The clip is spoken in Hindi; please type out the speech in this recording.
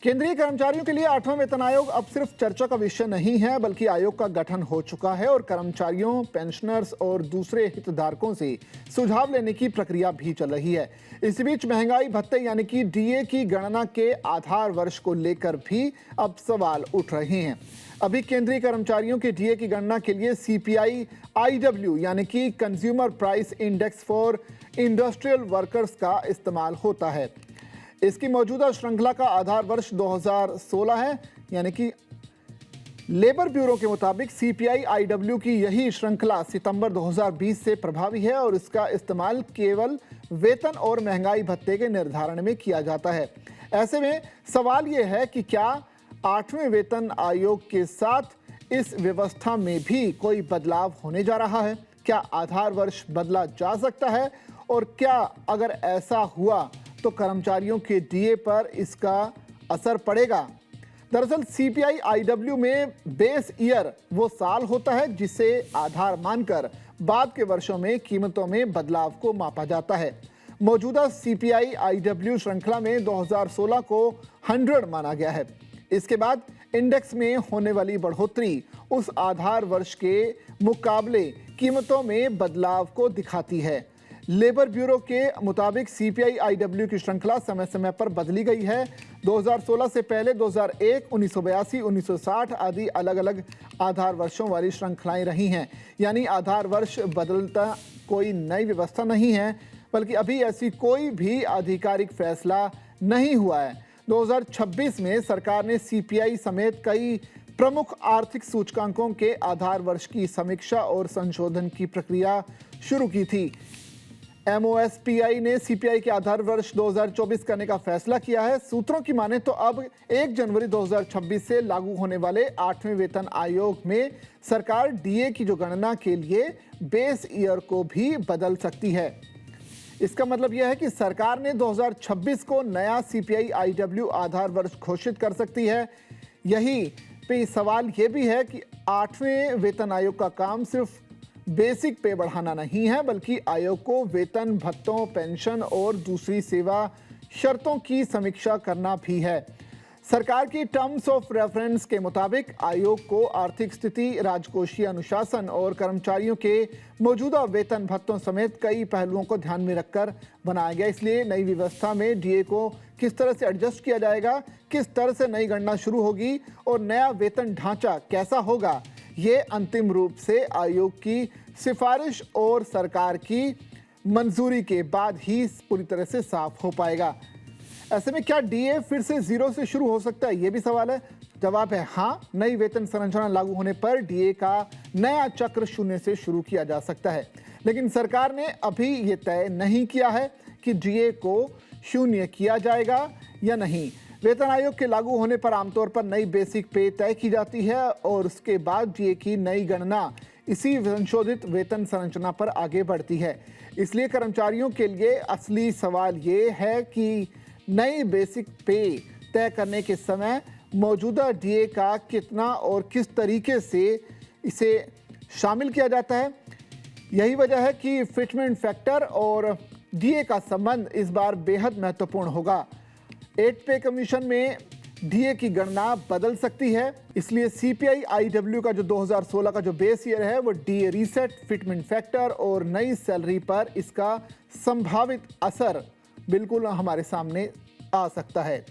केंद्रीय कर्मचारियों के लिए 8वां वेतन आयोग अब सिर्फ चर्चा का विषय नहीं है, बल्कि आयोग का गठन हो चुका है और कर्मचारियों, पेंशनर्स और दूसरे हितधारकों से सुझाव लेने की प्रक्रिया भी चल रही है। इसी बीच महंगाई भत्ते यानी कि डीए की गणना के आधार वर्ष को लेकर भी अब सवाल उठ रहे हैं। अभी केंद्रीय कर्मचारियों के डीए की गणना के लिए सीपीआई आईडब्ल्यू यानी कि consumer price index for industrial workers का इस्तेमाल होता है। इसकी मौजूदा श्रृंखला का आधार वर्ष 2016 है, यानी कि लेबर ब्यूरो के मुताबिक सीपीआई आईडब्ल्यू की यही श्रृंखला सितंबर 2020 से प्रभावी है और इसका इस्तेमाल केवल वेतन और महंगाई भत्ते के निर्धारण में किया जाता है। ऐसे में सवाल यह है कि क्या 8वें वेतन आयोग के साथ इस व्यवस्था में भी कोई बदलाव होने जा रहा है? क्या आधार वर्ष बदला जा सकता है और क्या अगर ऐसा हुआ तो कर्मचारियों के डीए पर इसका असर पड़ेगा? दरअसल सीपीआई आईडब्ल्यू में बेस ईयर वो साल होता है जिसे आधार मानकर बाद के वर्षों में कीमतों में बदलाव को मापा जाता है। मौजूदा सीपीआई आईडब्ल्यू श्रृंखला में 2016 को 100 माना गया है। इसके बाद इंडेक्स में होने वाली बढ़ोतरी उस आधार वर्ष के मुकाबले कीमतों में बदलाव को दिखाती है। लेबर ब्यूरो के मुताबिक सीपीआई आईडब्ल्यू की श्रृंखला समय समय पर बदली गई है। 2016 से पहले 2001, 1982, 1960 आदि अलग अलग आधार वर्षों वाली श्रृंखलाएं रही हैं। यानी आधार वर्ष बदलता कोई नई व्यवस्था नहीं है, बल्कि अभी ऐसी कोई भी आधिकारिक फैसला नहीं हुआ है। 2026 में सरकार ने सीपीआई समेत कई प्रमुख आर्थिक सूचकांकों के आधार वर्ष की समीक्षा और संशोधन की प्रक्रिया शुरू की थी। एमओएसपीआई ने सीपीआई के आधार वर्ष 2024 करने का फैसला किया है। सूत्रों की माने तो अब 1 जनवरी 2026 से लागू होने वाले 8वें वेतन आयोग में सरकार डीए की जो गणना के लिए बेस ईयर को भी बदल सकती है। इसका मतलब यह है कि सरकार ने 2026 को नया सीपीआई आईडब्ल्यू आधार वर्ष घोषित कर सकती है। यही पे सवाल यह भी है कि 8वें वेतन आयोग का काम सिर्फ बेसिक पे बढ़ाना नहीं है, बल्कि आयोग को वेतन, भत्तों, पेंशन और दूसरी सेवा शर्तों की समीक्षा करना भी है। सरकार की टर्म्स ऑफ रेफरेंस के मुताबिक आयोग को आर्थिक स्थिति, राजकोषीय अनुशासन और कर्मचारियों के मौजूदा वेतन भत्तों समेत कई पहलुओं को ध्यान में रखकर बनाया गया। इसलिए नई व्यवस्था में डीए को किस तरह से एडजस्ट किया जाएगा, किस तरह से नई गणना शुरू होगी और नया वेतन ढांचा कैसा होगा, ये अंतिम रूप से आयोग की सिफारिश और सरकार की मंजूरी के बाद ही पूरी तरह से साफ हो पाएगा। ऐसे में क्या डीए फिर से जीरो से शुरू हो सकता है, ये भी सवाल है। जवाब है हाँ। नई वेतन संरचना लागू होने पर डीए का नया चक्र शून्य से शुरू किया जा सकता है, लेकिन सरकार ने अभी ये तय नहीं किया है कि डीए को शून्य किया जाएगा या नहीं। वेतन आयोग के लागू होने पर आमतौर पर नई बेसिक पे तय की जाती है और उसके बाद डीए की नई गणना इसी संशोधित वेतन संरचना पर आगे बढ़ती है। इसलिए कर्मचारियों के लिए असली सवाल ये है कि नई बेसिक पे तय करने के समय मौजूदा डीए का कितना और किस तरीके से इसे शामिल किया जाता है। यही वजह है कि फिटमेंट फैक्टर और डीए का संबंध इस बार बेहद महत्वपूर्ण होगा। 8 पे कमीशन में डीए की गणना बदल सकती है, इसलिए सीपीआई आईडब्ल्यू का जो 2016 का जो बेस ईयर है वो डीए रीसेट, फिटमेंट फैक्टर और नई सैलरी पर इसका संभावित असर बिल्कुल हमारे सामने आ सकता है।